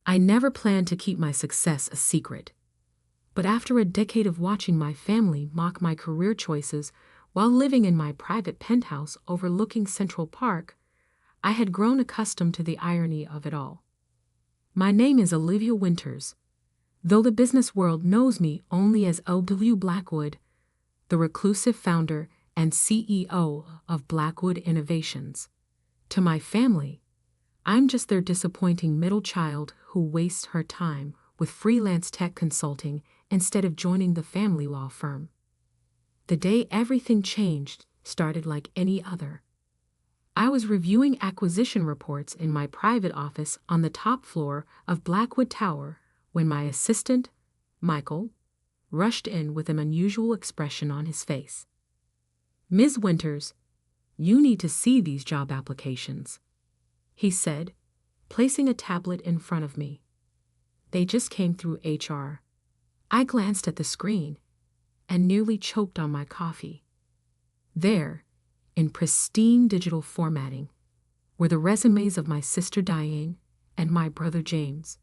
I never planned to keep my success a secret. But after a decade of watching my family mock my career choices while living in my private penthouse overlooking Central Park, I had grown accustomed to the irony of it all. My name is Olivia Winters, though the business world knows me only as O.W. Blackwood, the reclusive founder and CEO of Blackwood Innovations. To my family, I'm just their disappointing middle child who wastes her time with freelance tech consulting instead of joining the family law firm. The day everything changed started like any other. I was reviewing acquisition reports in my private office on the top floor of Blackwood Tower when my assistant, Michael, rushed in with an unusual expression on his face. "Ms. Winters, you need to see these job applications," he said, placing a tablet in front of me. They just came through HR. I glanced at the screen and nearly choked on my coffee. There, in pristine digital formatting, were the resumes of my sister Diane and my brother James.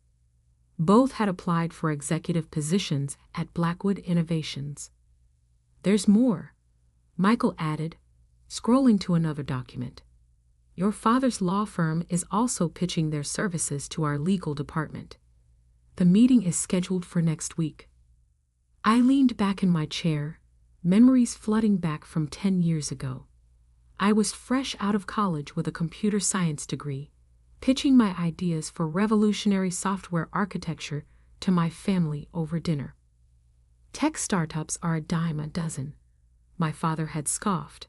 Both had applied for executive positions at Blackwood Innovations. "There's more," Michael added, scrolling to another document. "Your father's law firm is also pitching their services to our legal department. The meeting is scheduled for next week." I leaned back in my chair, memories flooding back from 10 years ago. I was fresh out of college with a computer science degree, pitching my ideas for revolutionary software architecture to my family over dinner. "Tech startups are a dime a dozen," my father had scoffed,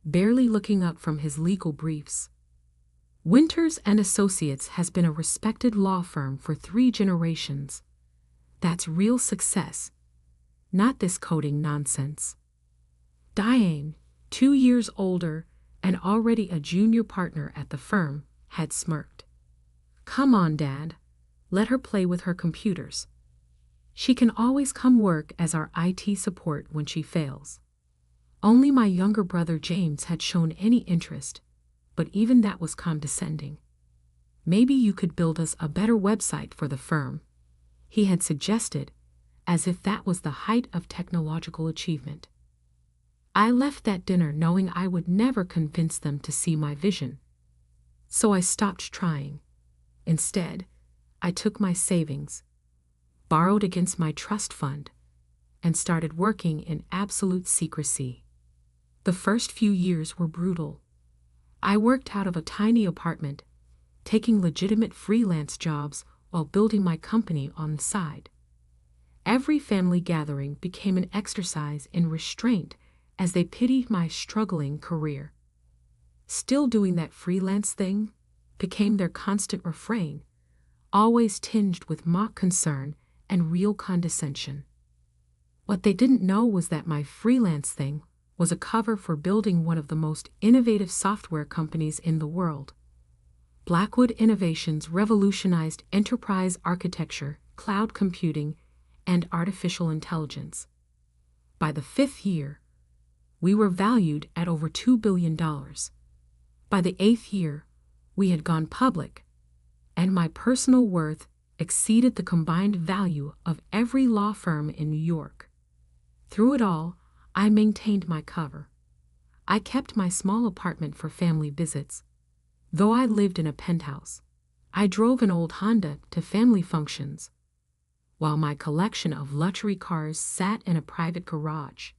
barely looking up from his legal briefs. "Winters and Associates has been a respected law firm for 3 generations. That's real success, not this coding nonsense." Diane, 2 years older and already a junior partner at the firm, had smirked. "Come on, Dad. Let her play with her computers. She can always come work as our IT support when she fails." Only my younger brother James had shown any interest, but even that was condescending. "Maybe you could build us a better website for the firm," he had suggested, as if that was the height of technological achievement. I left that dinner knowing I would never convince them to see my vision. So I stopped trying. Instead, I took my savings, borrowed against my trust fund, and started working in absolute secrecy. The first few years were brutal. I worked out of a tiny apartment, taking legitimate freelance jobs while building my company on the side. Every family gathering became an exercise in restraint as they pitied my struggling career. Still doing that freelance thing became their constant refrain, always tinged with mock concern and real condescension. What they didn't know was that my freelance thing was a cover for building one of the most innovative software companies in the world. Blackwood Innovations revolutionized enterprise architecture, cloud computing, and artificial intelligence. By the 5th year, we were valued at over $2 billion. By the 8th year, we had gone public, and my personal worth exceeded the combined value of every law firm in New York. Through it all, I maintained my cover. I kept my small apartment for family visits. Though I lived in a penthouse, I drove an old Honda to family functions, while my collection of luxury cars sat in a private garage.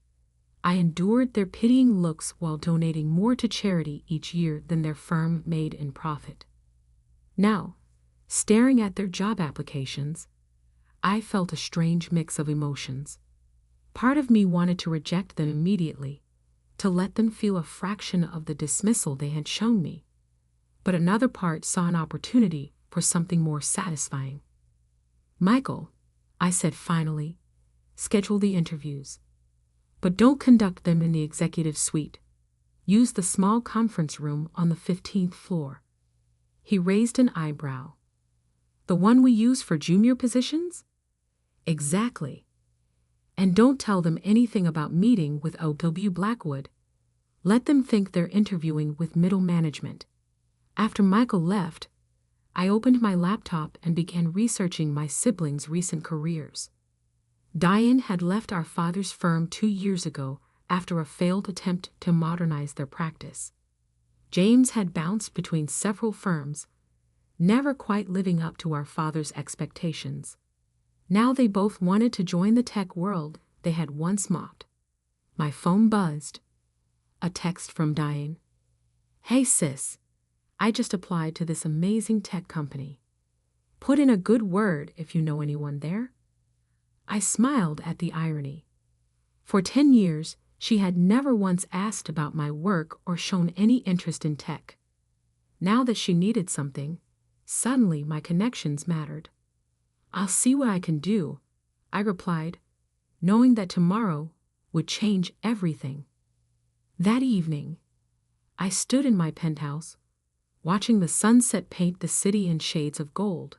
I endured their pitying looks while donating more to charity each year than their firm made in profit. Now, staring at their job applications, I felt a strange mix of emotions. Part of me wanted to reject them immediately, to let them feel a fraction of the dismissal they had shown me. But another part saw an opportunity for something more satisfying. "Michael," I said finally, "schedule the interviews. But don't conduct them in the executive suite. Use the small conference room on the 15th floor." He raised an eyebrow. "The one we use for junior positions?" "Exactly. And don't tell them anything about meeting with O.W. Blackwood. Let them think they're interviewing with middle management." After Michael left, I opened my laptop and began researching my siblings' recent careers. Diane had left our father's firm 2 years ago after a failed attempt to modernize their practice. James had bounced between several firms, never quite living up to our father's expectations. Now they both wanted to join the tech world they had once mocked. My phone buzzed. A text from Diane. "Hey sis, I just applied to this amazing tech company. Put in a good word if you know anyone there." I smiled at the irony. For 10 years, she had never once asked about my work or shown any interest in tech. Now that she needed something, suddenly my connections mattered. "I'll see what I can do," I replied, knowing that tomorrow would change everything. That evening, I stood in my penthouse, watching the sunset paint the city in shades of gold.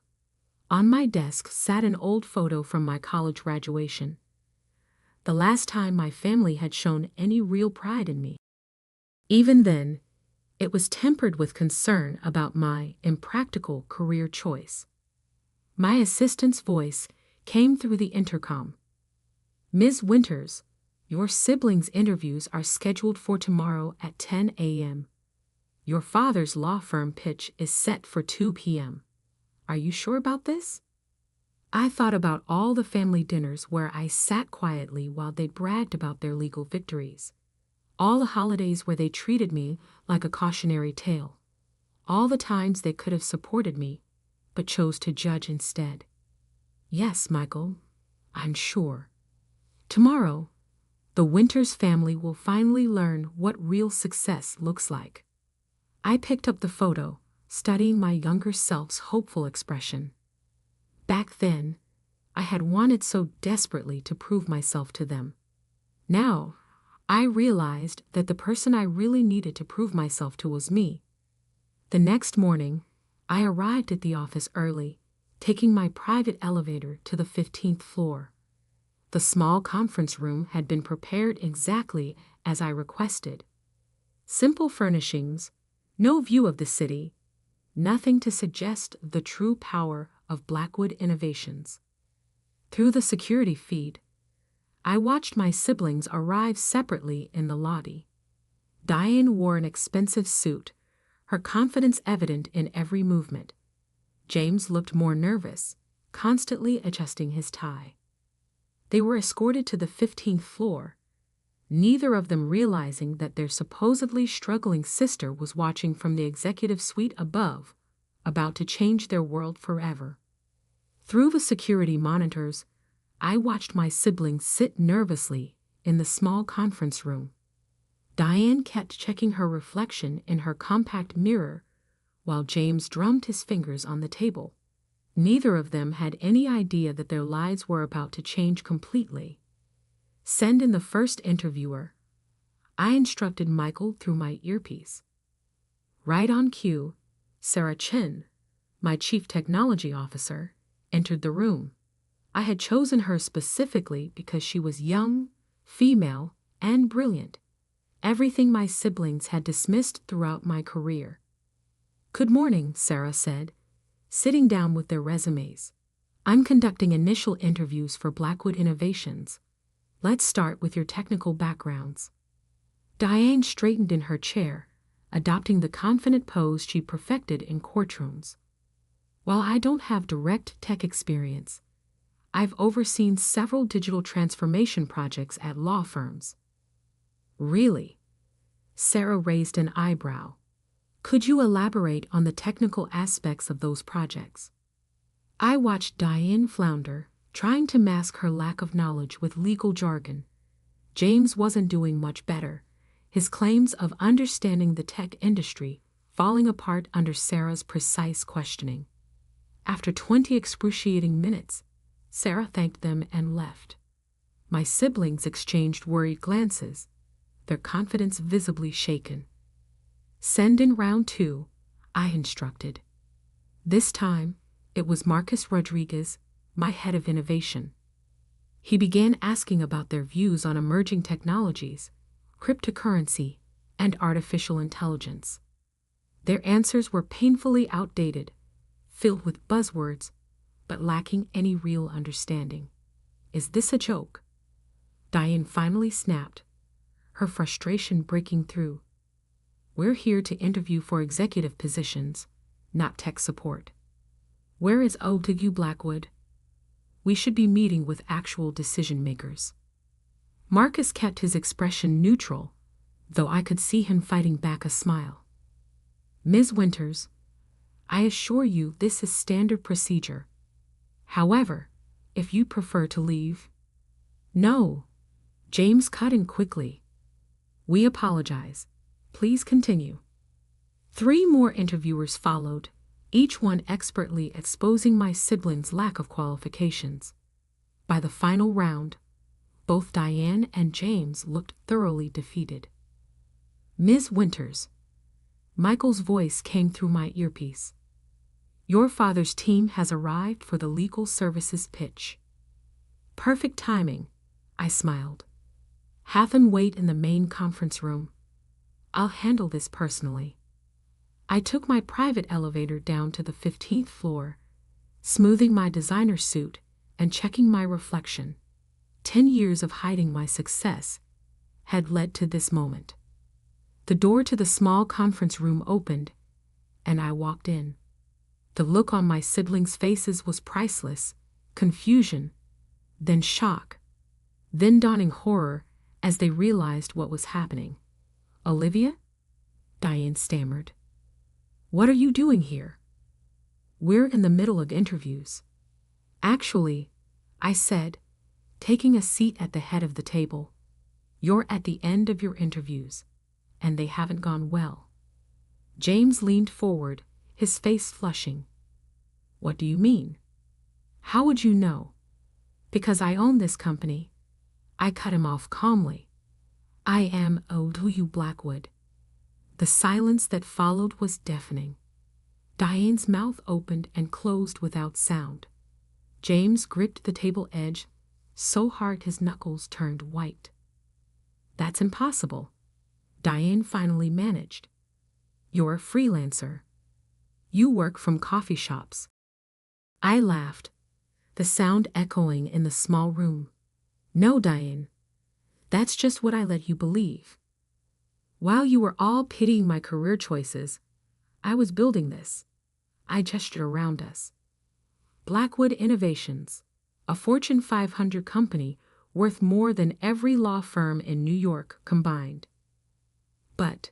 On my desk sat an old photo from my college graduation, the last time my family had shown any real pride in me. Even then, it was tempered with concern about my impractical career choice. My assistant's voice came through the intercom. "Ms. Winters, your siblings' interviews are scheduled for tomorrow at 10 a.m. Your father's law firm pitch is set for 2 p.m. Are you sure about this?" I thought about all the family dinners where I sat quietly while they bragged about their legal victories. All the holidays where they treated me like a cautionary tale. All the times they could have supported me, but chose to judge instead. "Yes, Michael, I'm sure. Tomorrow, the Winters family will finally learn what real success looks like." I picked up the photo, studying my younger self's hopeful expression. Back then, I had wanted so desperately to prove myself to them. Now, I realized that the person I really needed to prove myself to was me. The next morning, I arrived at the office early, taking my private elevator to the 15th floor. The small conference room had been prepared exactly as I requested. Simple furnishings, no view of the city, nothing to suggest the true power of Blackwood innovations. Through the security feed, I watched my siblings arrive separately in the lobby. Diane wore an expensive suit, her confidence evident in every movement. James looked more nervous, constantly adjusting his tie. They were escorted to the 15th floor, neither of them realizing that their supposedly struggling sister was watching from the executive suite above, about to change their world forever. Through the security monitors, I watched my siblings sit nervously in the small conference room. Diane kept checking her reflection in her compact mirror, while James drummed his fingers on the table. Neither of them had any idea that their lives were about to change completely. "Send in the first interviewer," I instructed Michael through my earpiece. Right on cue, Sarah Chen, my chief technology officer, entered the room. I had chosen her specifically because she was young, female, and brilliant. Everything my siblings had dismissed throughout my career. "Good morning," Sarah said, sitting down with their resumes. "I'm conducting initial interviews for Blackwood Innovations. Let's start with your technical backgrounds." Diane straightened in her chair, adopting the confident pose she perfected in courtrooms. "While I don't have direct tech experience, I've overseen several digital transformation projects at law firms." "Really?" Sarah raised an eyebrow. "Could you elaborate on the technical aspects of those projects?" I watched Diane flounder, trying to mask her lack of knowledge with legal jargon. James wasn't doing much better, his claims of understanding the tech industry falling apart under Sarah's precise questioning. After 20 excruciating minutes, Sarah thanked them and left. My siblings exchanged worried glances, their confidence visibly shaken. "Send in round 2, I instructed. This time, it was Marcus Rodriguez, my head of innovation. He began asking about their views on emerging technologies, cryptocurrency, and artificial intelligence. Their answers were painfully outdated, filled with buzzwords, but lacking any real understanding. Is this a joke? Diane finally snapped, her frustration breaking through. We're here to interview for executive positions, not tech support. Where is O2 Blackwood? We should be meeting with actual decision makers. Marcus kept his expression neutral, though I could see him fighting back a smile. Ms. Winters, I assure you this is standard procedure. However, if you prefer to leave. No. James cut in quickly. We apologize. Please continue. 3 more interviewers followed, each one expertly exposing my siblings' lack of qualifications. By the final round, both Diane and James looked thoroughly defeated. Ms. Winters. Michael's voice came through my earpiece. Your father's team has arrived for the legal services pitch. Perfect timing, I smiled. Have them wait in the main conference room. I'll handle this personally. I took my private elevator down to the 15th floor, smoothing my designer suit and checking my reflection. 10 years of hiding my success had led to this moment. The door to the small conference room opened, and I walked in. The look on my siblings' faces was priceless, confusion, then shock, then dawning horror as they realized what was happening. Olivia? Diane stammered. What are you doing here? We're in the middle of interviews. Actually, I said, taking a seat at the head of the table. You're at the end of your interviews, and they haven't gone well. James leaned forward, his face flushing. What do you mean? How would you know? Because I own this company. I cut him off calmly. I am O2 Blackwood. The silence that followed was deafening. Diane's mouth opened and closed without sound. James gripped the table edge so hard his knuckles turned white. That's impossible, Diane finally managed. You're a freelancer. You work from coffee shops. I laughed, the sound echoing in the small room. No, Diane. That's just what I let you believe. While you were all pitying my career choices, I was building this. I gestured around us. Blackwood Innovations, a Fortune 500 company worth more than every law firm in New York combined. But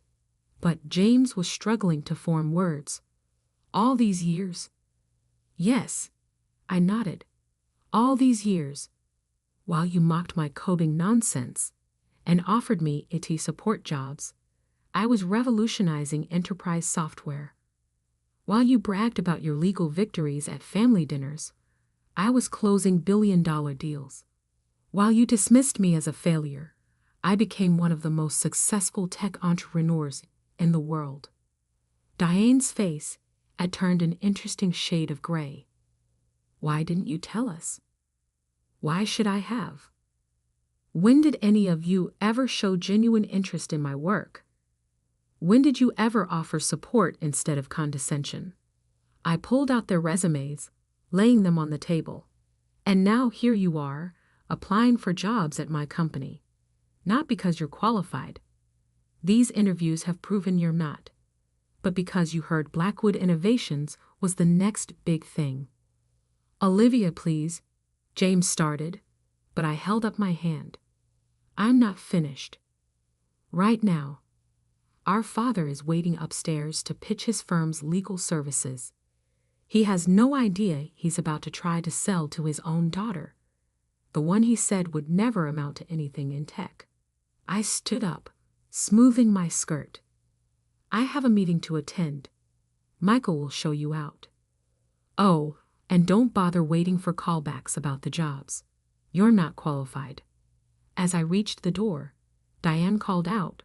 James was struggling to form words. All these years? Yes, I nodded. All these years, while you mocked my coding nonsense and offered me IT support jobs, I was revolutionizing enterprise software. While you bragged about your legal victories at family dinners, I was closing billion-dollar deals. While you dismissed me as a failure, I became one of the most successful tech entrepreneurs in the world. Diane's face had turned an interesting shade of gray. Why didn't you tell us? Why should I have? When did any of you ever show genuine interest in my work? When did you ever offer support instead of condescension? I pulled out their resumes, laying them on the table. And now here you are, applying for jobs at my company. Not because you're qualified. These interviews have proven you're not. But because you heard Blackwood Innovations was the next big thing. Olivia, please, James started, but I held up my hand. I'm not finished. Right now, our father is waiting upstairs to pitch his firm's legal services. He has no idea he's about to try to sell to his own daughter, the one he said would never amount to anything in tech. I stood up, smoothing my skirt. I have a meeting to attend. Michael will show you out. Oh, and don't bother waiting for callbacks about the jobs. You're not qualified. As I reached the door, Diane called out,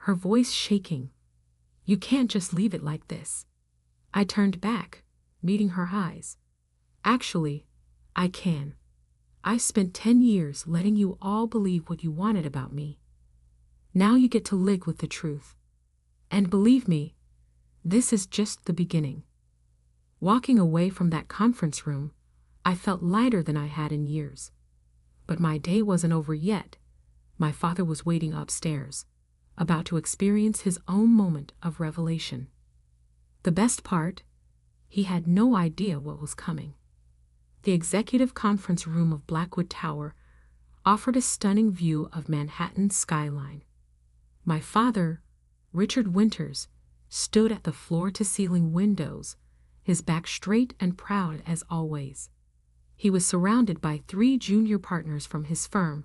her voice shaking. You can't just leave it like this. I turned back, meeting her eyes. Actually, I can. I spent 10 years letting you all believe what you wanted about me. Now you get to live with the truth. And believe me, this is just the beginning. Walking away from that conference room, I felt lighter than I had in years. But my day wasn't over yet. My father was waiting upstairs, about to experience his own moment of revelation. The best part, he had no idea what was coming. The executive conference room of Blackwood Tower offered a stunning view of Manhattan's skyline. My father, Richard Winters, stood at the floor-to-ceiling windows, his back straight and proud as always. He was surrounded by 3 junior partners from his firm,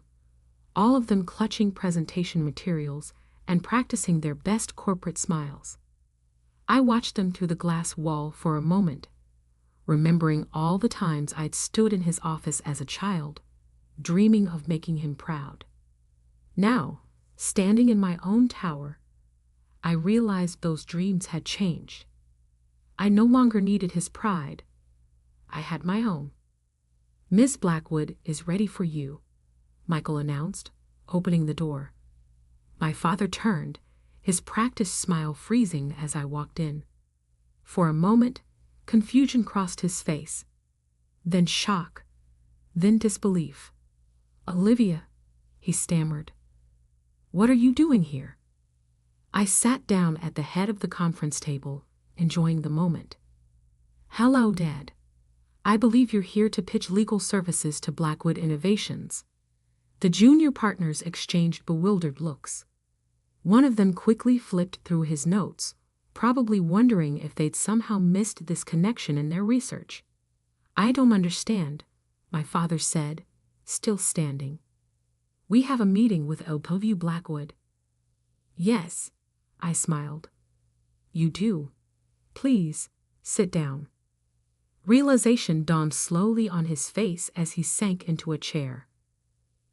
all of them clutching presentation materials and practicing their best corporate smiles. I watched them through the glass wall for a moment, remembering all the times I'd stood in his office as a child, dreaming of making him proud. Now, standing in my own tower, I realized those dreams had changed. I no longer needed his pride. I had my own. "Miss Blackwood is ready for you," Michael announced, opening the door. My father turned, his practiced smile freezing as I walked in. For a moment, confusion crossed his face, then shock, then disbelief. "Olivia," he stammered, "what are you doing here?" I sat down at the head of the conference table, enjoying the moment. "Hello, Dad. I believe you're here to pitch legal services to Blackwood Innovations." The junior partners exchanged bewildered looks. One of them quickly flipped through his notes, probably wondering if they'd somehow missed this connection in their research. "I don't understand," my father said, still standing. "We have a meeting with LW Blackwood." "Yes," I smiled. "You do. Please, sit down." Realization dawned slowly on his face as he sank into a chair.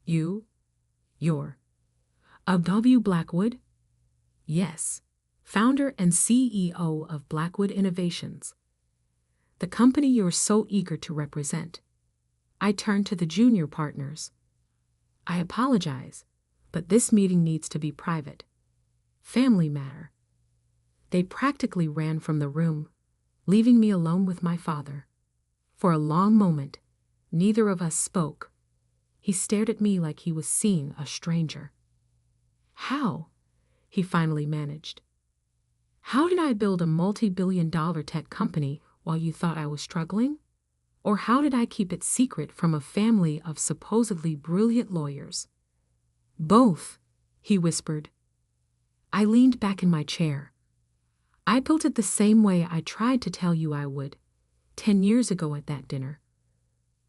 You're LW Blackwood?" "Yes, founder and CEO of Blackwood Innovations, the company you're so eager to represent." I turned to the junior partners. "I apologize, but this meeting needs to be private. Family matter." They practically ran from the room, leaving me alone with my father. For a long moment, neither of us spoke. He stared at me like he was seeing a stranger. "How?" he finally managed. "How did I build a multi-billion-dollar tech company while you thought I was struggling? Or how did I keep it secret from a family of supposedly brilliant lawyers?" "Both," he whispered. I leaned back in my chair. "I built it the same way I tried to tell you I would, 10 years ago at that dinner.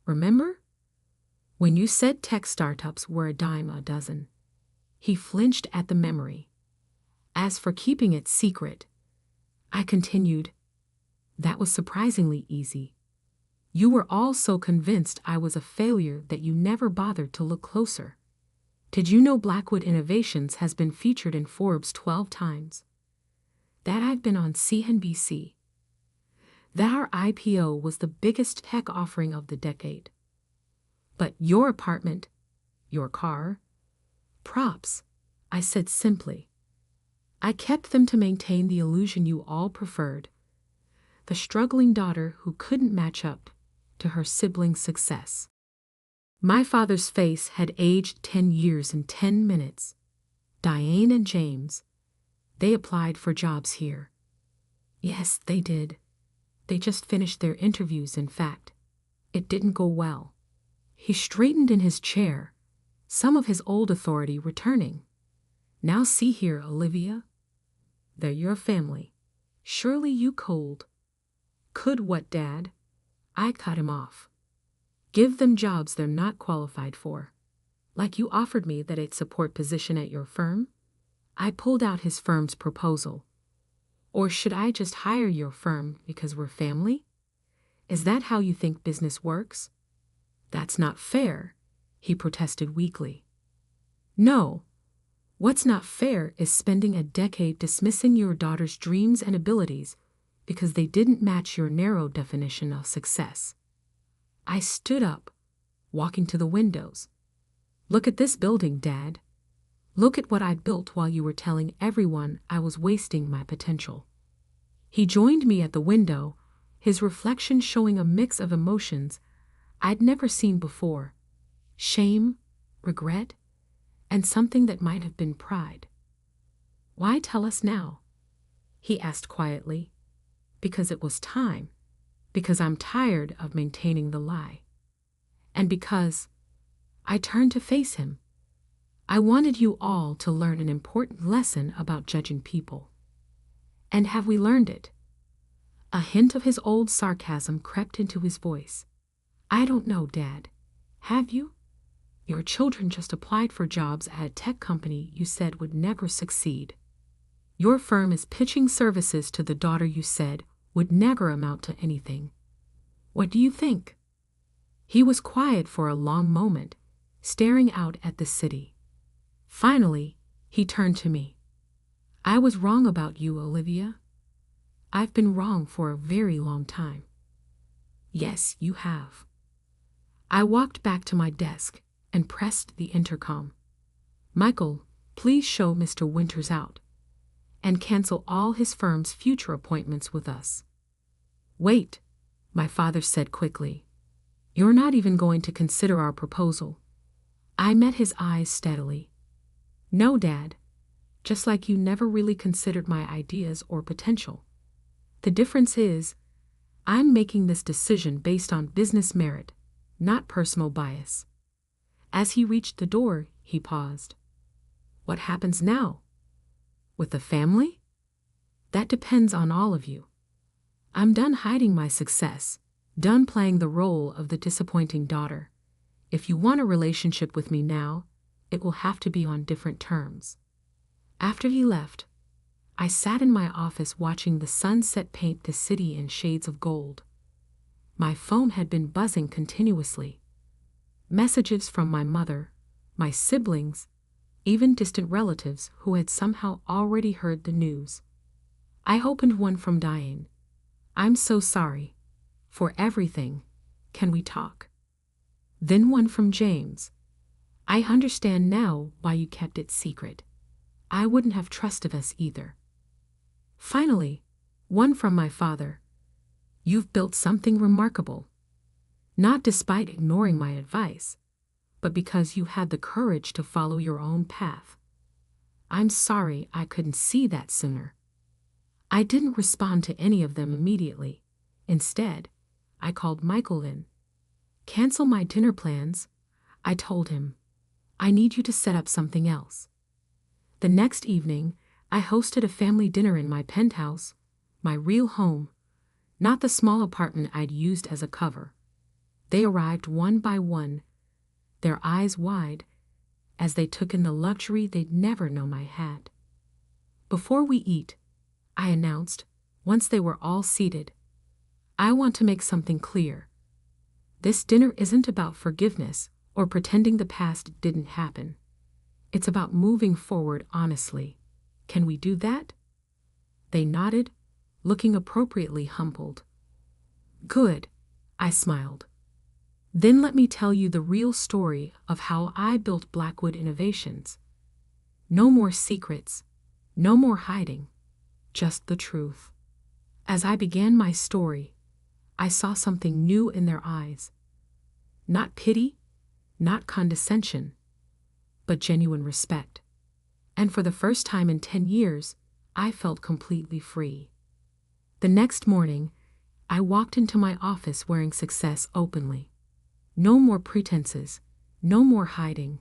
Remember? When you said tech startups were a dime a dozen." He flinched at the memory. "As for keeping it secret," I continued, "that was surprisingly easy. You were all so convinced I was a failure that you never bothered to look closer. Did you know Blackwood Innovations has been featured in Forbes 12 times? That I've been on CNBC? That our IPO was the biggest tech offering of the decade? But your apartment, your car, props," I said simply. "I kept them to maintain the illusion you all preferred, the struggling daughter who couldn't match up to her sibling's success." My father's face had aged 10 years in 10 minutes. Diane and James, they applied for jobs here. Yes, they did. They just finished their interviews, in fact. It didn't go well. He straightened in his chair, some of his old authority returning. "Now see here, Olivia. They're your family. Surely you could." "Could what, Dad?" I cut him off. "Give them jobs they're not qualified for. Like you offered me that I'd support position at your firm?" I pulled out his firm's proposal. "Or should I just hire your firm because we're family? Is that how you think business works?" "That's not fair," he protested weakly. "No. What's not fair is spending a decade dismissing your daughter's dreams and abilities because they didn't match your narrow definition of success." I stood up, walking to the windows. "Look at this building, Dad. Look at what I built while you were telling everyone I was wasting my potential." He joined me at the window, his reflection showing a mix of emotions I'd never seen before: shame, regret, and something that might have been pride. "Why tell us now?" he asked quietly. "Because it was time. Because I'm tired of maintaining the lie. And because—" I turned to face him. "I wanted you all to learn an important lesson about judging people. And have we learned it?" A hint of his old sarcasm crept into his voice. "I don't know, Dad. Have you? Your children just applied for jobs at a tech company you said would never succeed. Your firm is pitching services to the daughter you said would never amount to anything. What do you think?" He was quiet for a long moment, staring out at the city. Finally, he turned to me. "I was wrong about you, Olivia. I've been wrong for a very long time." "Yes, you have." I walked back to my desk and pressed the intercom. "Michael, please show Mr. Winters out. And cancel all his firm's future appointments with us." "Wait," my father said quickly. "You're not even going to consider our proposal." I met his eyes steadily. "No, Dad. Just like you never really considered my ideas or potential. The difference is, I'm making this decision based on business merit, not personal bias." As he reached the door, he paused. "What happens now? With the family? That depends on all of you. I'm done hiding my success, done playing the role of the disappointing daughter. If you want a relationship with me now, it will have to be on different terms." After he left, I sat in my office watching the sunset paint the city in shades of gold. My phone had been buzzing continuously. Messages from my mother, my siblings, even distant relatives who had somehow already heard the news. I opened one from Diane. "I'm so sorry. For everything. Can we talk?" Then one from James. "I understand now why you kept it secret. I wouldn't have trusted us either." Finally, one from my father. "You've built something remarkable. Not despite ignoring my advice, but because you had the courage to follow your own path. I'm sorry I couldn't see that sooner." I didn't respond to any of them immediately. Instead, I called Michael in. "Cancel my dinner plans," I told him. "I need you to set up something else." The next evening, I hosted a family dinner in my penthouse, my real home, not the small apartment I'd used as a cover. They arrived one by one, their eyes wide, as they took in the luxury they'd never known I had. "Before we eat," I announced, once they were all seated, "I want to make something clear. This dinner isn't about forgiveness or pretending the past didn't happen. It's about moving forward honestly. Can we do that?" They nodded, looking appropriately humbled. "Good," I smiled. "Then let me tell you the real story of how I built Blackwood Innovations. No more secrets, no more hiding, just the truth." As I began my story, I saw something new in their eyes. Not pity, not condescension, but genuine respect. And for the first time in 10 years, I felt completely free. The next morning, I walked into my office wearing success openly. No more pretenses, no more hiding.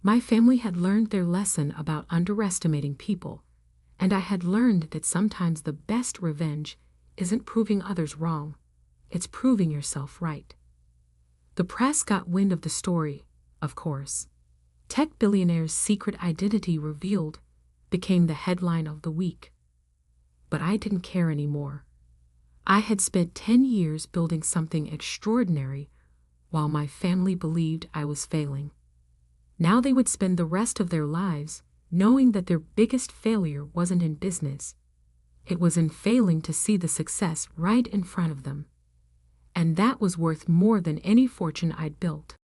My family had learned their lesson about underestimating people, and I had learned that sometimes the best revenge isn't proving others wrong, it's proving yourself right. The press got wind of the story, of course. Tech billionaire's secret identity revealed became the headline of the week. But I didn't care anymore. I had spent 10 years building something extraordinary while my family believed I was failing. Now they would spend the rest of their lives knowing that their biggest failure wasn't in business. It was in failing to see the success right in front of them. And that was worth more than any fortune I'd built.